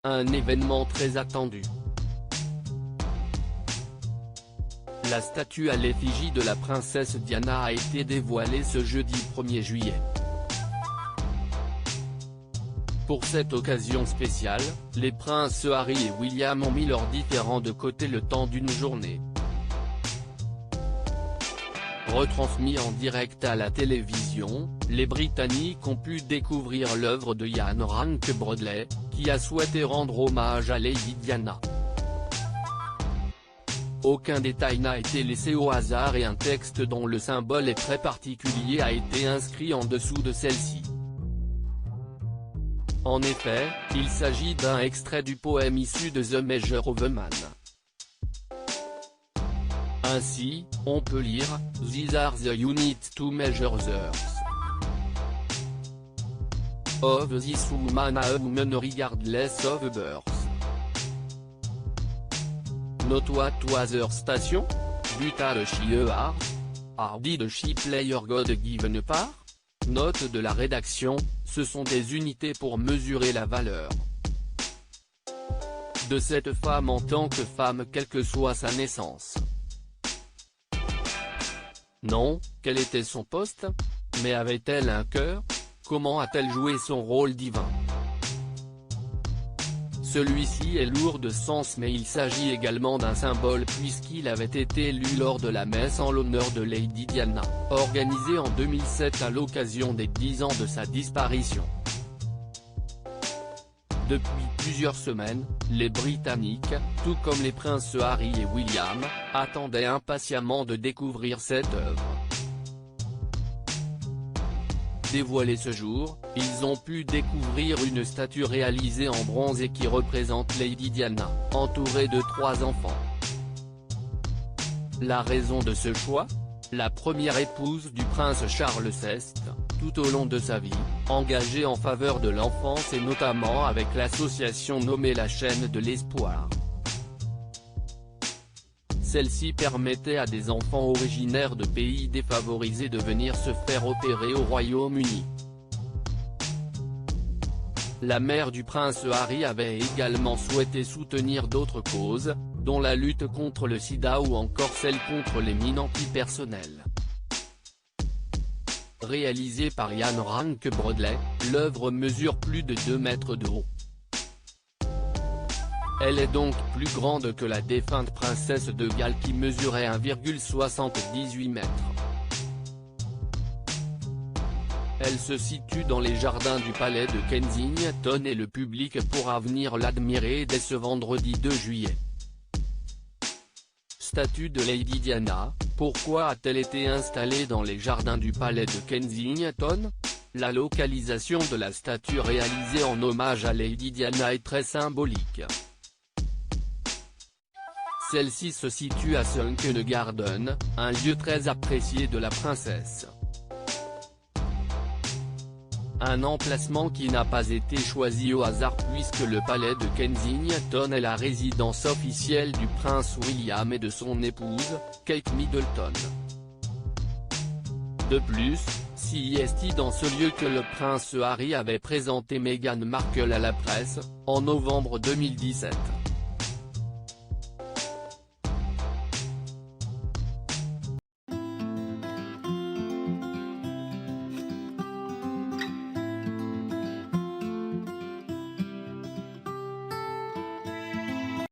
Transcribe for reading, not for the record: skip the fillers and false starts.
Un événement très attendu. La statue à l'effigie de la princesse Diana a été dévoilée ce jeudi 1er juillet. Pour cette occasion spéciale, les princes Harry et William ont mis leurs différends de côté le temps d'une journée. Retransmis en direct à la télévision, les Britanniques ont pu découvrir l'œuvre de Ian Rankin Broadley, qui a souhaité rendre hommage à Lady Diana. Aucun détail n'a été laissé au hasard et un texte dont le symbole est très particulier a été inscrit en dessous de celle-ci. En effet, il s'agit d'un extrait du poème issu de The Measure of a Man. Ainsi, on peut lire « These are the units to measure the earth. Of this woman a woman regardless of birth. Not what was her station? But are she a heart? Or did she play her God given part ?» Note de la rédaction, ce sont des unités pour mesurer la valeur de cette femme en tant que femme quelle que soit sa naissance. Non, quel était son poste? Mais avait-elle un cœur? Comment a-t-elle joué son rôle divin? Celui-ci est lourd de sens mais il s'agit également d'un symbole puisqu'il avait été lu lors de la messe en l'honneur de Lady Diana, organisée en 2007 à l'occasion des 10 ans de sa disparition. Depuis plusieurs semaines, les Britanniques, tout comme les princes Harry et William, attendaient impatiemment de découvrir cette œuvre. Dévoilée ce jour, ils ont pu découvrir une statue réalisée en bronze et qui représente Lady Diana, entourée de 3 enfants. La raison de ce choix? La première épouse du prince Charles VI, tout au long de sa vie, engagée en faveur de l'enfance et notamment avec l'association nommée la Chaîne de l'Espoir. Celle-ci permettait à des enfants originaires de pays défavorisés de venir se faire opérer au Royaume-Uni. La mère du prince Harry avait également souhaité soutenir d'autres causes, dont la lutte contre le sida ou encore celle contre les mines antipersonnelles. Réalisée par Ian Rankin Broadley, l'œuvre mesure plus de 2 mètres de haut. Elle est donc plus grande que la défunte princesse de Galles qui mesurait 1,78 mètres. Elle se situe dans les jardins du palais de Kensington et le public pourra venir l'admirer dès ce vendredi 2 juillet. Statue de Lady Diana, pourquoi a-t-elle été installée dans les jardins du palais de Kensington? La localisation de la statue réalisée en hommage à Lady Diana est très symbolique. Celle-ci se situe à Sunken Garden, un lieu très apprécié de la princesse. Un emplacement qui n'a pas été choisi au hasard puisque le palais de Kensington est la résidence officielle du prince William et de son épouse, Kate Middleton. De plus, c'est dans ce lieu que le prince Harry avait présenté Meghan Markle à la presse, en novembre 2017.